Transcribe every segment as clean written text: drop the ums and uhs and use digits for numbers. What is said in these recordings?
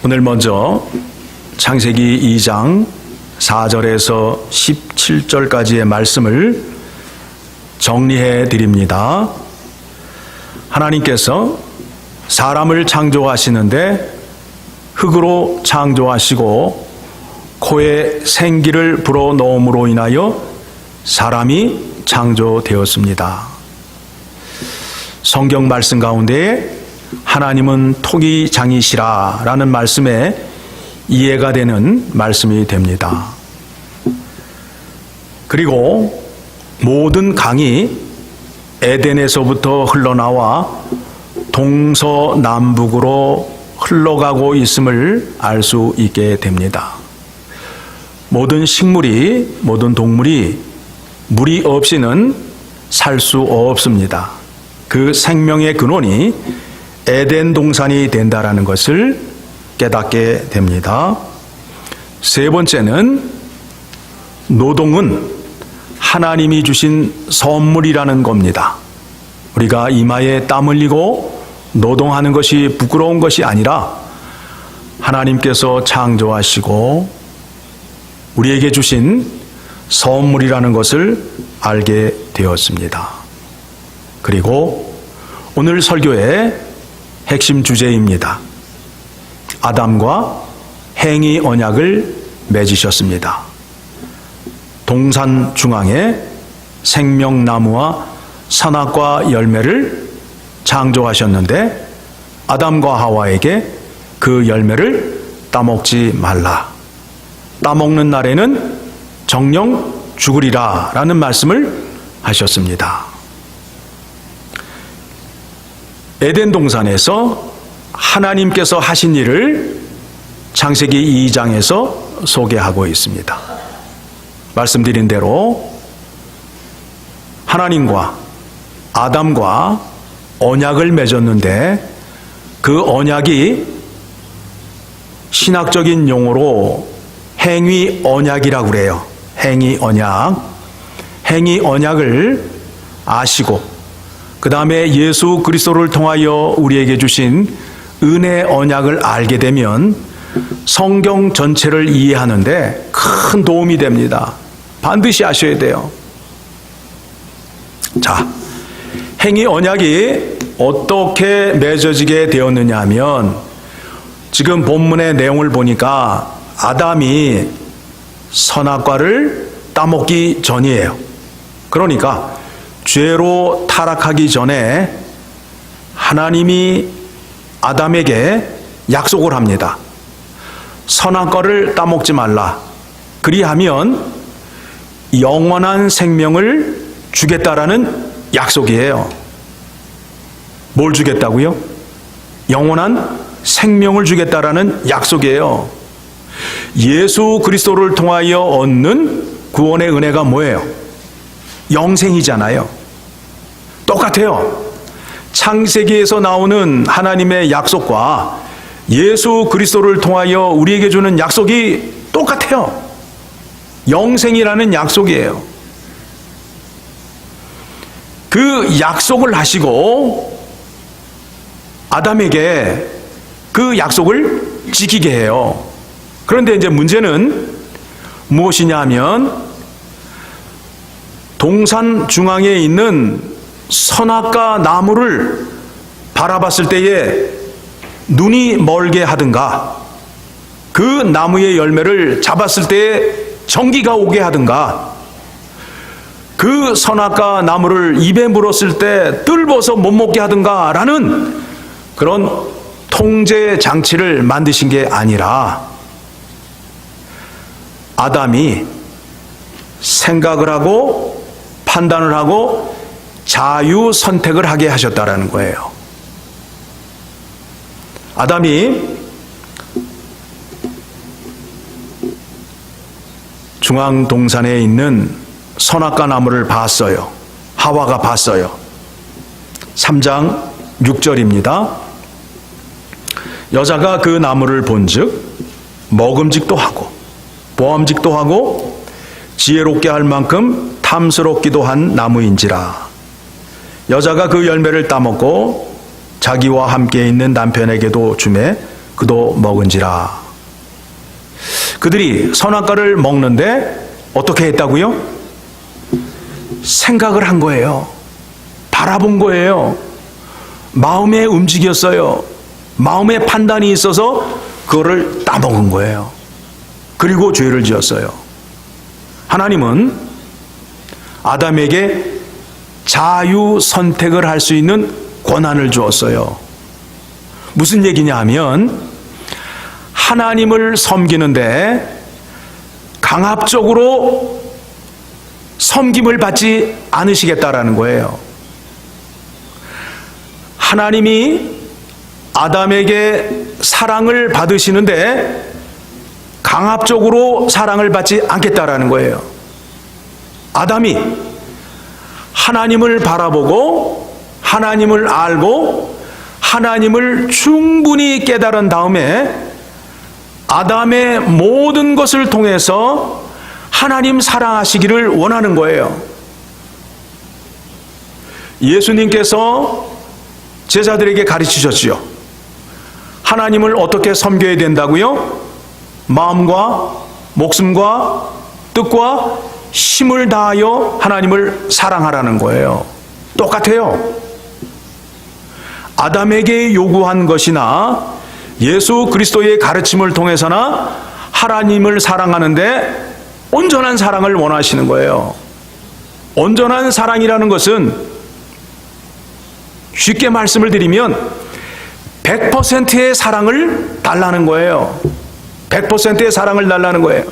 오늘 먼저 창세기 2장 4절에서 17절까지의 말씀을 정리해 드립니다. 하나님께서 사람을 창조하시는데 흙으로 창조하시고 코에 생기를 불어넣음으로 인하여 사람이 창조되었습니다. 성경 말씀 가운데 하나님은 토기장이시라 라는 말씀에 이해가 되는 말씀이 됩니다. 그리고 모든 강이 에덴에서부터 흘러나와 동서남북으로 흘러가고 있음을 알 수 있게 됩니다. 모든 식물이, 모든 동물이 물이 없이는 살 수 없습니다. 그 생명의 근원이 에덴 동산이 된다라는 것을 깨닫게 됩니다. 세 번째는 노동은 하나님이 주신 선물이라는 겁니다. 우리가 이마에 땀 흘리고 노동하는 것이 부끄러운 것이 아니라 하나님께서 창조하시고 우리에게 주신 선물이라는 것을 알게 되었습니다. 그리고 오늘 설교의 핵심 주제입니다. 아담과 행위 언약을 맺으셨습니다. 동산 중앙에 생명나무와 선악과 열매를 창조하셨는데 아담과 하와에게 그 열매를 따먹지 말라. 따먹는 날에는 정령 죽으리라 라는 말씀을 하셨습니다. 에덴 동산에서 하나님께서 하신 일을 창세기 2장에서 소개하고 있습니다. 말씀드린 대로 하나님과 아담과 언약을 맺었는데 그 언약이 신학적인 용어로 행위 언약이라고 그래요. 행위 언약. 행위 언약을 아시고 그 다음에 예수 그리스도를 통하여 우리에게 주신 은혜 언약을 알게 되면 성경 전체를 이해하는데 큰 도움이 됩니다. 반드시 아셔야 돼요. 자, 행위 언약이 어떻게 맺어지게 되었느냐 하면 지금 본문의 내용을 보니까 아담이 선악과를 따먹기 전이에요. 그러니까 죄로 타락하기 전에 하나님이 아담에게 약속을 합니다. 선악과를 따먹지 말라. 그리하면 영원한 생명을 주겠다라는 약속이에요. 뭘 주겠다고요? 영원한 생명을 주겠다라는 약속이에요. 예수 그리스도를 통하여 얻는 구원의 은혜가 뭐예요? 영생이잖아요. 똑같아요. 창세기에서 나오는 하나님의 약속과 예수 그리스도를 통하여 우리에게 주는 약속이 똑같아요. 영생이라는 약속이에요. 그 약속을 하시고 아담에게 그 약속을 지키게 해요. 그런데 이제 문제는 무엇이냐 하면 동산 중앙에 있는 선악과 나무를 바라봤을 때에 눈이 멀게 하든가 그 나무의 열매를 잡았을 때에 전기가 오게 하든가 그 선악과 나무를 입에 물었을 때 뜰버서 못 먹게 하든가 라는 그런 통제 장치를 만드신 게 아니라 아담이 생각을 하고 판단을 하고 자유 선택을 하게 하셨다라는 거예요. 아담이 중앙 동산에 있는 선악과 나무를 봤어요. 하와가 봤어요. 3장 6절입니다. 여자가 그 나무를 본즉 먹음직도 하고 보암직도 하고 지혜롭게 할 만큼 탐스럽기도 한 나무인지라. 여자가 그 열매를 따먹고 자기와 함께 있는 남편에게도 주매 그도 먹은지라. 그들이 선악과를 먹는데 어떻게 했다고요? 생각을 한 거예요. 바라본 거예요. 마음에 움직였어요. 마음에 판단이 있어서 그거를 따먹은 거예요. 그리고 죄를 지었어요. 하나님은 아담에게 자유 선택을 할 수 있는 권한을 주었어요. 무슨 얘기냐 하면 하나님을 섬기는데 강압적으로 섬김을 받지 않으시겠다라는 거예요. 하나님이 아담에게 사랑을 받으시는데 강압적으로 사랑을 받지 않겠다라는 거예요. 아담이 하나님을 바라보고 하나님을 알고 하나님을 충분히 깨달은 다음에 아담의 모든 것을 통해서 하나님 사랑하시기를 원하는 거예요. 예수님께서 제자들에게 가르치셨지요. 하나님을 어떻게 섬겨야 된다고요? 마음과 목숨과 뜻과 힘을 다하여 하나님을 사랑하라는 거예요. 똑같아요. 아담에게 요구한 것이나 예수 그리스도의 가르침을 통해서나 하나님을 사랑하는데 온전한 사랑을 원하시는 거예요. 온전한 사랑이라는 것은 쉽게 말씀을 드리면 100%의 사랑을 달라는 거예요. 100%의 사랑을 달라는 거예요.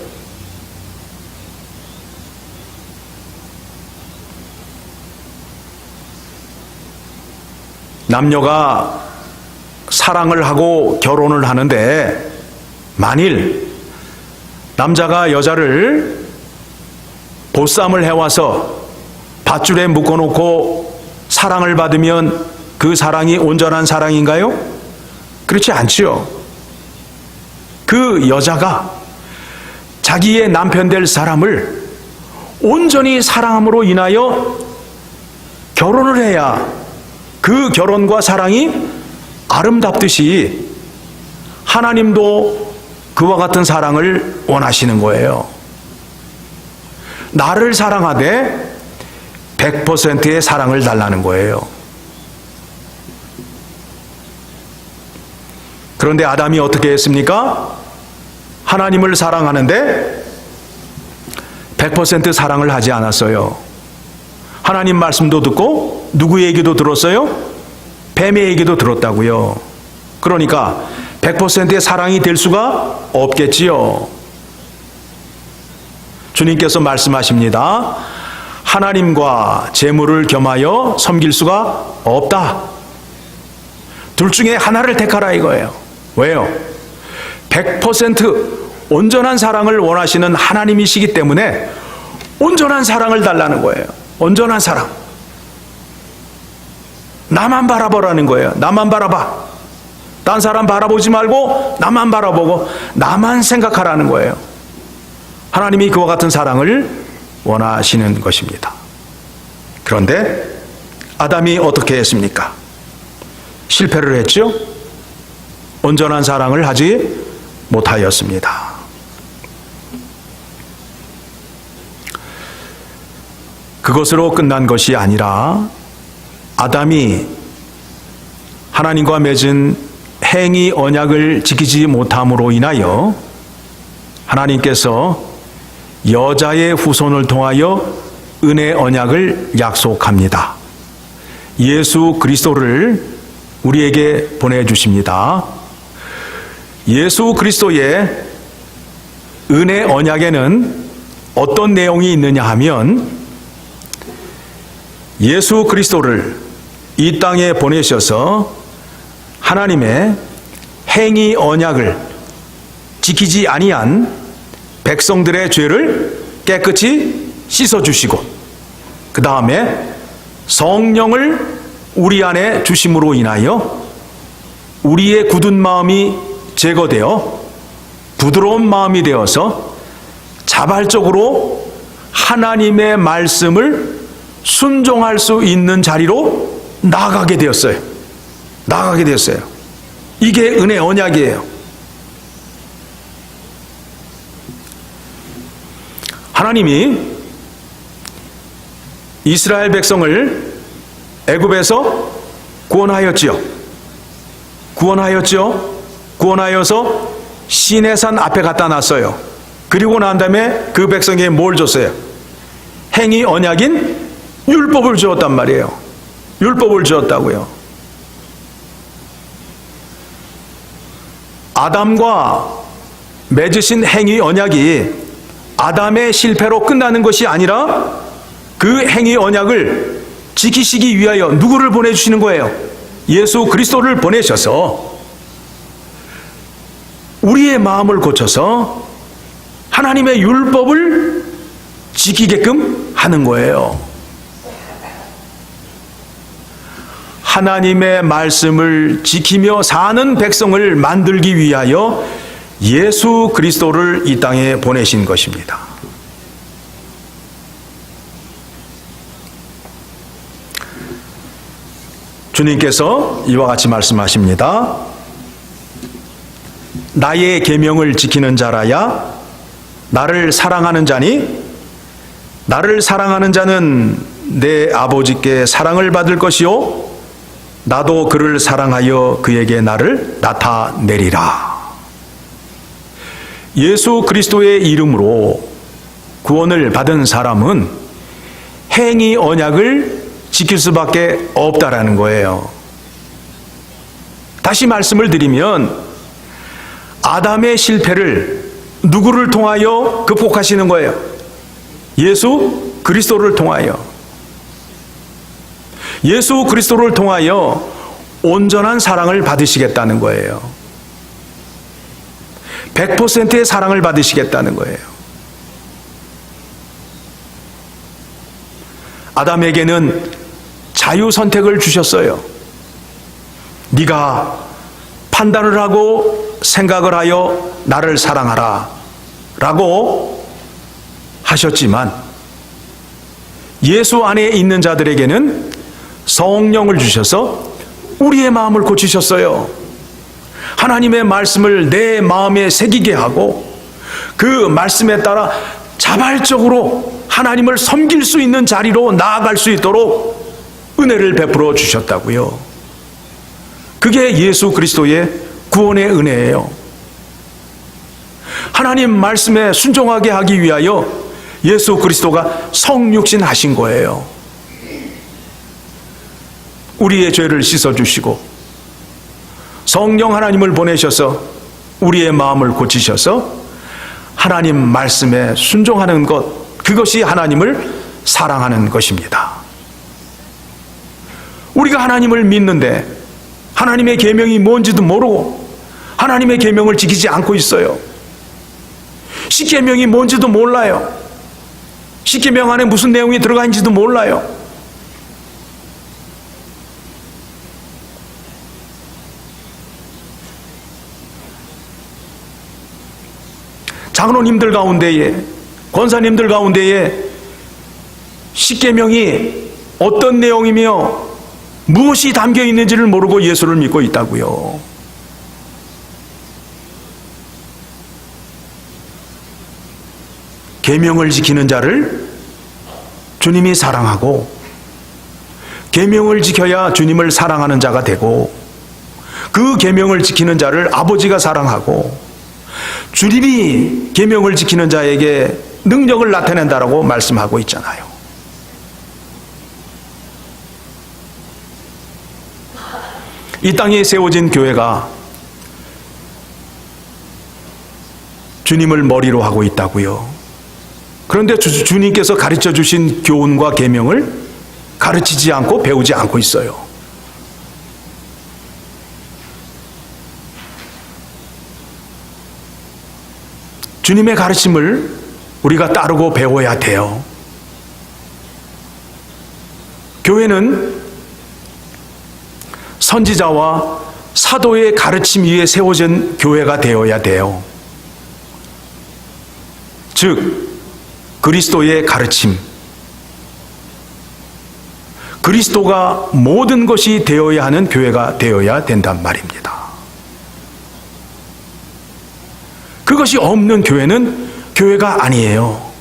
남녀가 사랑을 하고 결혼을 하는데 만일 남자가 여자를 보쌈을 해와서 밧줄에 묶어놓고 사랑을 받으면 그 사랑이 온전한 사랑인가요? 그렇지 않지요. 그 여자가 자기의 남편 될 사람을 온전히 사랑함으로 인하여 결혼을 해야 그 결혼과 사랑이 아름답듯이 하나님도 그와 같은 사랑을 원하시는 거예요. 나를 사랑하되 100%의 사랑을 달라는 거예요. 그런데 아담이 어떻게 했습니까? 하나님을 사랑하는데 100% 사랑을 하지 않았어요. 하나님 말씀도 듣고 누구의 얘기도 들었어요? 뱀의 얘기도 들었다고요. 그러니까 100%의 사랑이 될 수가 없겠지요. 주님께서 말씀하십니다. 하나님과 재물을 겸하여 섬길 수가 없다. 둘 중에 하나를 택하라 이거예요. 왜요? 100% 온전한 사랑을 원하시는 하나님이시기 때문에 온전한 사랑을 달라는 거예요. 온전한 사랑. 나만 바라보라는 거예요. 나만 바라봐. 딴 사람 바라보지 말고 나만 바라보고 나만 생각하라는 거예요. 하나님이 그와 같은 사랑을 원하시는 것입니다. 그런데 아담이 어떻게 했습니까? 실패를 했죠? 온전한 사랑을 하지 못하였습니다. 그것으로 끝난 것이 아니라 아담이 하나님과 맺은 행위 언약을 지키지 못함으로 인하여 하나님께서 여자의 후손을 통하여 은혜 언약을 약속합니다. 예수 그리스도를 우리에게 보내주십니다. 예수 그리스도의 은혜 언약에는 어떤 내용이 있느냐 하면 예수 그리스도를 이 땅에 보내셔서 하나님의 행위 언약을 지키지 아니한 백성들의 죄를 깨끗이 씻어주시고 그 다음에 성령을 우리 안에 주심으로 인하여 우리의 굳은 마음이 제거되어 부드러운 마음이 되어서 자발적으로 하나님의 말씀을 순종할 수 있는 자리로 나아가게 되었어요. 나아가게 되었어요. 이게 은혜 언약이에요. 하나님이 이스라엘 백성을 애굽에서 구원하여서 시내산 앞에 갖다 놨어요. 그리고 난 다음에 그 백성에게 뭘 줬어요? 행위 언약인 율법을 주었단 말이에요. 율법을 주었다고요. 아담과 맺으신 행위 언약이 아담의 실패로 끝나는 것이 아니라 그 행위 언약을 지키시기 위하여 누구를 보내주시는 거예요? 예수 그리스도를 보내셔서 우리의 마음을 고쳐서 하나님의 율법을 지키게끔 하는 거예요. 하나님의 말씀을 지키며 사는 백성을 만들기 위하여 예수 그리스도를 이 땅에 보내신 것입니다. 주님께서 이와 같이 말씀하십니다. 나의 계명을 지키는 자라야 나를 사랑하는 자니 나를 사랑하는 자는 내 아버지께 사랑을 받을 것이요 나도 그를 사랑하여 그에게 나를 나타내리라. 예수 그리스도의 이름으로 구원을 받은 사람은 행위 언약을 지킬 수밖에 없다라는 거예요. 다시 말씀을 드리면 아담의 실패를 누구를 통하여 극복하시는 거예요? 예수 그리스도를 통하여. 예수 그리스도를 통하여 온전한 사랑을 받으시겠다는 거예요. 100%의 사랑을 받으시겠다는 거예요. 아담에게는 자유 선택을 주셨어요. 네가 판단을 하고 생각을 하여 나를 사랑하라 라고 하셨지만 예수 안에 있는 자들에게는 성령을 주셔서 우리의 마음을 고치셨어요. 하나님의 말씀을 내 마음에 새기게 하고 그 말씀에 따라 자발적으로 하나님을 섬길 수 있는 자리로 나아갈 수 있도록 은혜를 베풀어 주셨다고요. 그게 예수 그리스도의 구원의 은혜예요. 하나님 말씀에 순종하게 하기 위하여 예수 그리스도가 성육신 하신 거예요. 우리의 죄를 씻어주시고 성령 하나님을 보내셔서 우리의 마음을 고치셔서 하나님 말씀에 순종하는 것, 그것이 하나님을 사랑하는 것입니다. 우리가 하나님을 믿는데 하나님의 계명이 뭔지도 모르고 하나님의 계명을 지키지 않고 있어요. 십계명이 뭔지도 몰라요. 십계명 안에 무슨 내용이 들어가 있는지도 몰라요. 장로님들 가운데에, 권사님들 가운데에 십계명이 어떤 내용이며 무엇이 담겨 있는지를 모르고 예수를 믿고 있다고요. 계명을 지키는 자를 주님이 사랑하고 계명을 지켜야 주님을 사랑하는 자가 되고 그 계명을 지키는 자를 아버지가 사랑하고 주님이 계명을 지키는 자에게 능력을 나타낸다라고 말씀하고 있잖아요. 이 땅에 세워진 교회가 주님을 머리로 하고 있다고요. 그런데 주님께서 가르쳐 주신 교훈과 계명을 가르치지 않고 배우지 않고 있어요. 주님의 가르침을 우리가 따르고 배워야 돼요. 교회는 선지자와 사도의 가르침 위에 세워진 교회가 되어야 돼요. 즉 그리스도의 가르침, 그리스도가 모든 것이 되어야 하는 교회가 되어야 된단 말입니다. 그것이 없는 교회는 교회가 아니에요.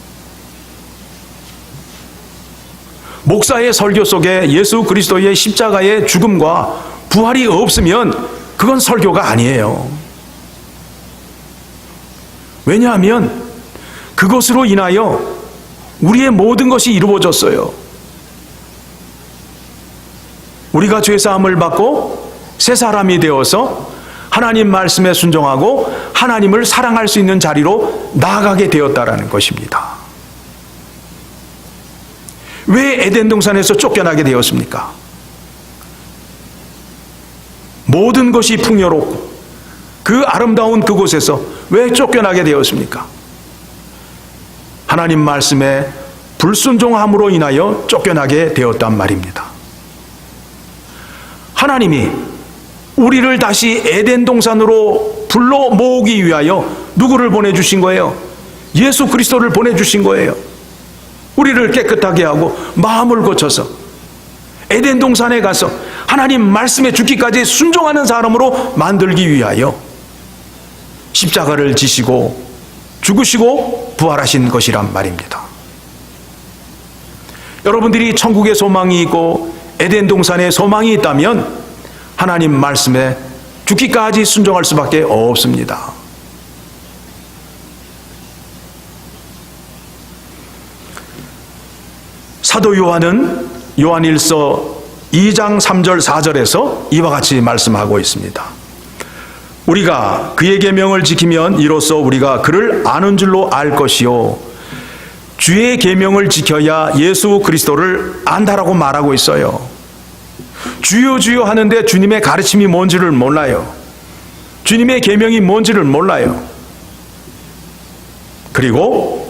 목사의 설교 속에 예수 그리스도의 십자가의 죽음과 부활이 없으면 그건 설교가 아니에요. 왜냐하면 그것으로 인하여 우리의 모든 것이 이루어졌어요. 우리가 죄사함을 받고 새 사람이 되어서 하나님 말씀에 순종하고 하나님을 사랑할 수 있는 자리로 나아가게 되었다라는 것입니다. 왜 에덴 동산에서 쫓겨나게 되었습니까? 모든 것이 풍요롭고 그 아름다운 그곳에서 왜 쫓겨나게 되었습니까? 하나님 말씀에 불순종함으로 인하여 쫓겨나게 되었단 말입니다. 하나님이 우리를 다시 에덴 동산으로 불러 모으기 위하여 누구를 보내주신 거예요? 예수 그리스도를 보내주신 거예요. 우리를 깨끗하게 하고 마음을 고쳐서 에덴 동산에 가서 하나님 말씀에 죽기까지 순종하는 사람으로 만들기 위하여 십자가를 지시고 죽으시고 부활하신 것이란 말입니다. 여러분들이 천국에 소망이 있고 에덴 동산에 소망이 있다면 하나님 말씀에 죽기까지 순종할 수밖에 없습니다. 사도 요한은 요한일서 2장 3절 4절에서 이와 같이 말씀하고 있습니다. 우리가 그의 계명을 지키면 이로써 우리가 그를 아는 줄로 알 것이요 주의 계명을 지켜야 예수 그리스도를 안다라고 말하고 있어요. 주여 주여 하는데 주님의 가르침이 뭔지를 몰라요. 주님의 계명이 뭔지를 몰라요. 그리고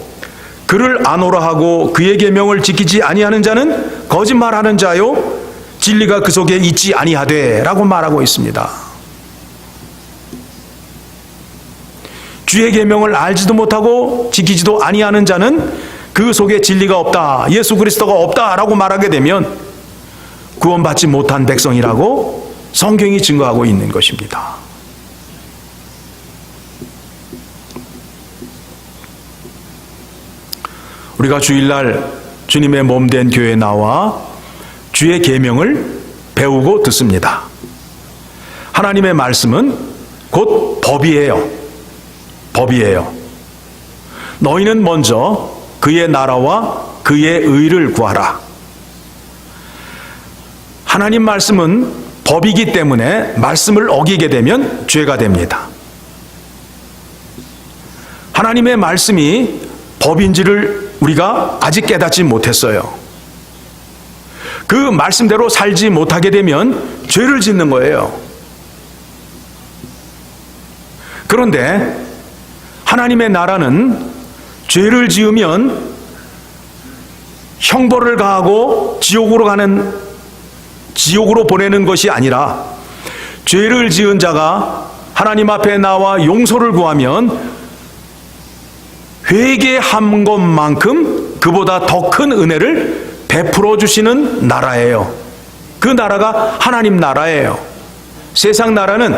그를 아노라 하고 그의 계명을 지키지 아니하는 자는 거짓말하는 자요 진리가 그 속에 있지 아니하되 라고 말하고 있습니다. 주의 계명을 알지도 못하고 지키지도 아니하는 자는 그 속에 진리가 없다, 예수 그리스도가 없다라고 말하게 되면 구원받지 못한 백성이라고 성경이 증거하고 있는 것입니다. 우리가 주일날 주님의 몸된 교회에 나와 주의 계명을 배우고 듣습니다. 하나님의 말씀은 곧 법이에요. 법이에요. 너희는 먼저 그의 나라와 그의 의를 구하라. 하나님 말씀은 법이기 때문에 말씀을 어기게 되면 죄가 됩니다. 하나님의 말씀이 법인지를 우리가 아직 깨닫지 못했어요. 그 말씀대로 살지 못하게 되면 죄를 짓는 거예요. 그런데 하나님의 나라는 죄를 지으면 형벌을 가하고 지옥으로 보내는 것이 아니라 죄를 지은 자가 하나님 앞에 나와 용서를 구하면 회개한 것만큼 그보다 더 큰 은혜를 베풀어 주시는 나라예요. 그 나라가 하나님 나라예요. 세상 나라는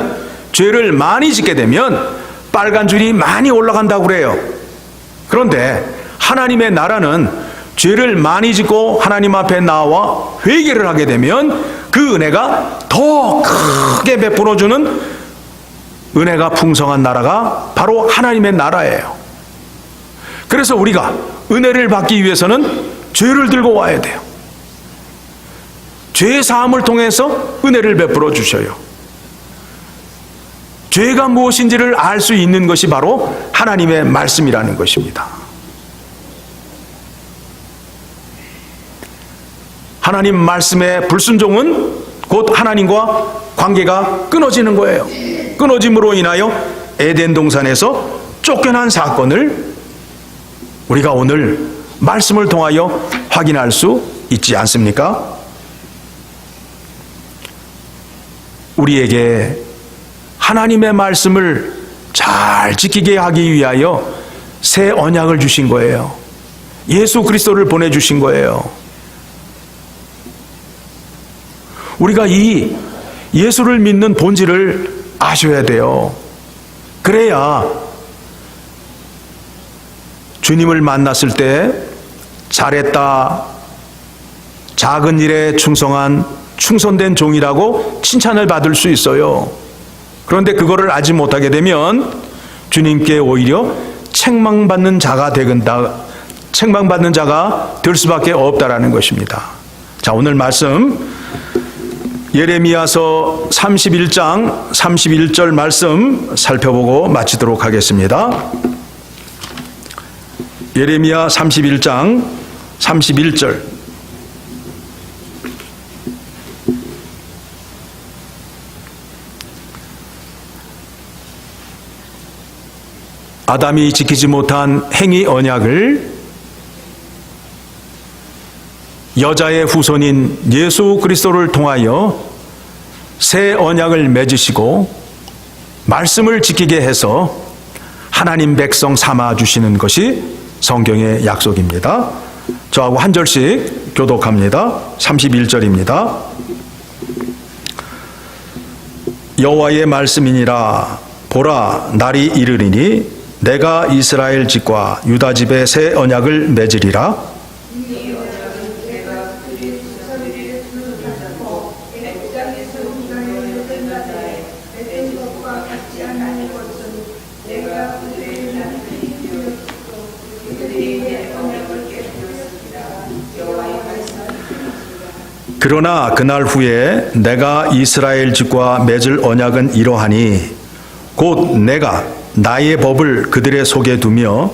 죄를 많이 짓게 되면 빨간 줄이 많이 올라간다고 그래요. 그런데 하나님의 나라는 죄를 많이 짓고 하나님 앞에 나와 회개를 하게 되면 그 은혜가 더 크게 베풀어 주는 은혜가 풍성한 나라가 바로 하나님의 나라예요. 그래서 우리가 은혜를 받기 위해서는 죄를 들고 와야 돼요. 죄 사함을 통해서 은혜를 베풀어 주셔요. 죄가 무엇인지를 알 수 있는 것이 바로 하나님의 말씀이라는 것입니다. 하나님 말씀의 불순종은 곧 하나님과 관계가 끊어지는 거예요. 끊어짐으로 인하여 에덴 동산에서 쫓겨난 사건을 우리가 오늘 말씀을 통하여 확인할 수 있지 않습니까? 우리에게 하나님의 말씀을 잘 지키게 하기 위하여 새 언약을 주신 거예요. 예수 그리스도를 보내주신 거예요. 우리가 이 예수를 믿는 본질을 아셔야 돼요. 그래야 주님을 만났을 때 잘했다, 작은 일에 충성한 충성된 종이라고 칭찬을 받을 수 있어요. 그런데 그거를 알지 못하게 되면 주님께 오히려 책망받는 자가 될 수밖에 없다라는 것입니다. 자, 오늘 말씀 예레미야서 31장 31절 말씀 살펴보고 마치도록 하겠습니다. 예레미야 31장 31절. 아담이 지키지 못한 행위 언약을 여자의 후손인 예수 그리스도를 통하여 새 언약을 맺으시고 말씀을 지키게 해서 하나님 백성 삼아 주시는 것이 성경의 약속입니다. 저하고 한 절씩 교독합니다. 31절입니다. 여호와의 말씀이니라. 보라, 날이 이르리니 내가 이스라엘 집과 유다 집에 새 언약을 맺으리라. 그러나 그날 후에 내가 이스라엘 집과 맺을 언약은 이러하니 곧 내가 나의 법을 그들의 속에 두며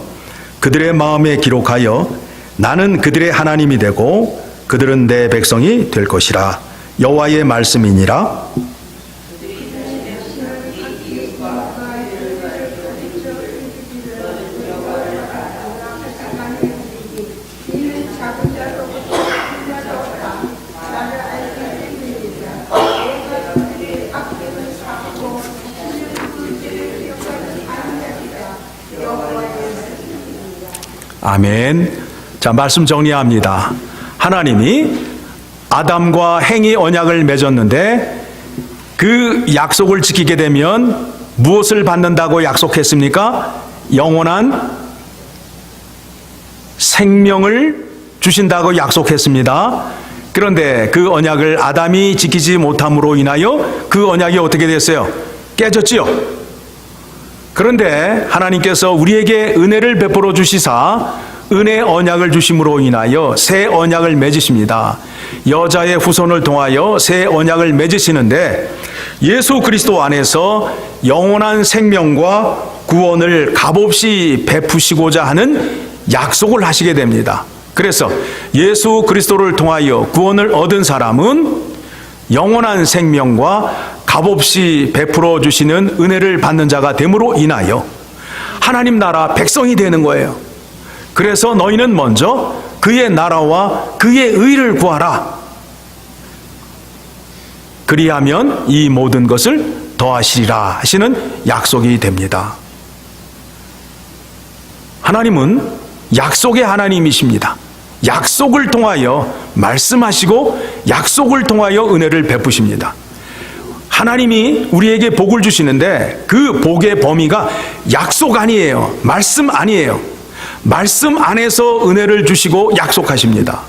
그들의 마음에 기록하여 나는 그들의 하나님이 되고 그들은 내 백성이 될 것이라. 여호와의 말씀이니라. 아멘. 자, 말씀 정리합니다. 하나님이 아담과 행위 언약을 맺었는데 그 약속을 지키게 되면 무엇을 받는다고 약속했습니까? 영원한 생명을 주신다고 약속했습니다. 그런데 그 언약을 아담이 지키지 못함으로 인하여 그 언약이 어떻게 됐어요? 깨졌지요. 그런데 하나님께서 우리에게 은혜를 베풀어 주시사 은혜 언약을 주심으로 인하여 새 언약을 맺으십니다. 여자의 후손을 통하여 새 언약을 맺으시는데 예수 그리스도 안에서 영원한 생명과 구원을 값없이 베푸시고자 하는 약속을 하시게 됩니다. 그래서 예수 그리스도를 통하여 구원을 얻은 사람은 영원한 생명과 값없이 베풀어 주시는 은혜를 받는 자가 됨으로 인하여 하나님 나라 백성이 되는 거예요. 그래서 너희는 먼저 그의 나라와 그의 의를 구하라. 그리하면 이 모든 것을 더하시리라 하시는 약속이 됩니다. 하나님은 약속의 하나님이십니다. 약속을 통하여 말씀하시고 약속을 통하여 은혜를 베푸십니다. 하나님이 우리에게 복을 주시는데 그 복의 범위가 약속 아니에요. 말씀 아니에요. 말씀 안에서 은혜를 주시고 약속하십니다.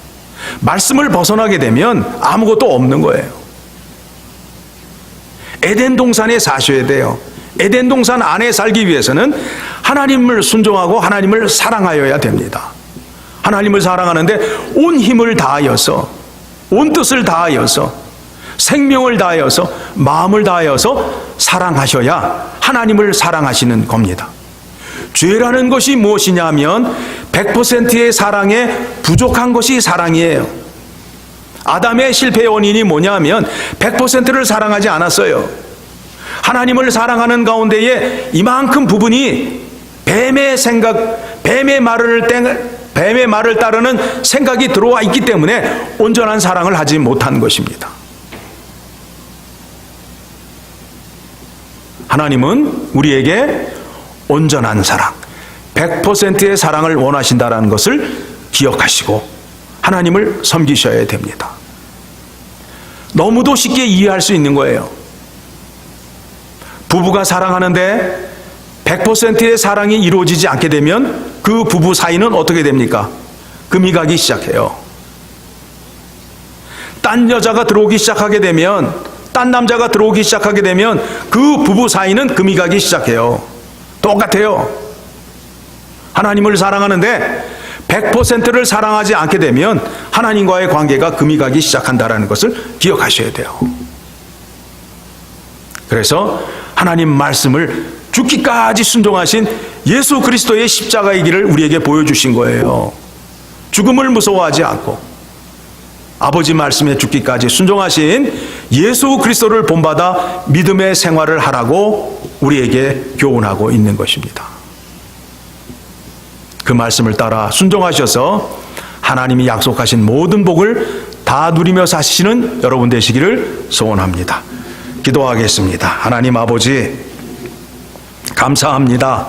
말씀을 벗어나게 되면 아무것도 없는 거예요. 에덴 동산에 사셔야 돼요. 에덴 동산 안에 살기 위해서는 하나님을 순종하고 하나님을 사랑하여야 됩니다. 하나님을 사랑하는데 온 힘을 다하여서, 온 뜻을 다하여서, 생명을 다하여서, 마음을 다하여서 사랑하셔야 하나님을 사랑하시는 겁니다. 죄라는 것이 무엇이냐 하면 100%의 사랑에 부족한 것이 사랑이에요. 아담의 실패의 원인이 뭐냐 하면 100%를 사랑하지 않았어요. 하나님을 사랑하는 가운데에 이만큼 부분이 뱀의 생각, 뱀의 말을 따르는 생각이 들어와 있기 때문에 온전한 사랑을 하지 못한 것입니다. 하나님은 우리에게 온전한 사랑, 100%의 사랑을 원하신다는 것을 기억하시고 하나님을 섬기셔야 됩니다. 너무도 쉽게 이해할 수 있는 거예요. 부부가 사랑하는데 100%의 사랑이 이루어지지 않게 되면 그 부부 사이는 어떻게 됩니까? 금이 가기 시작해요. 딴 여자가 들어오기 시작하게 되면, 딴 남자가 들어오기 시작하게 되면 그 부부 사이는 금이 가기 시작해요. 똑같아요. 하나님을 사랑하는데 100%를 사랑하지 않게 되면 하나님과의 관계가 금이 가기 시작한다는 것을 기억하셔야 돼요. 그래서 하나님 말씀을 죽기까지 순종하신 예수 그리스도의 십자가의 길을 우리에게 보여주신 거예요. 죽음을 무서워하지 않고 아버지 말씀에 죽기까지 순종하신 예수 그리스도를 본받아 믿음의 생활을 하라고 우리에게 교훈하고 있는 것입니다. 그 말씀을 따라 순종하셔서 하나님이 약속하신 모든 복을 다 누리며 사시는 여러분 되시기를 소원합니다. 기도하겠습니다. 하나님 아버지, 감사합니다.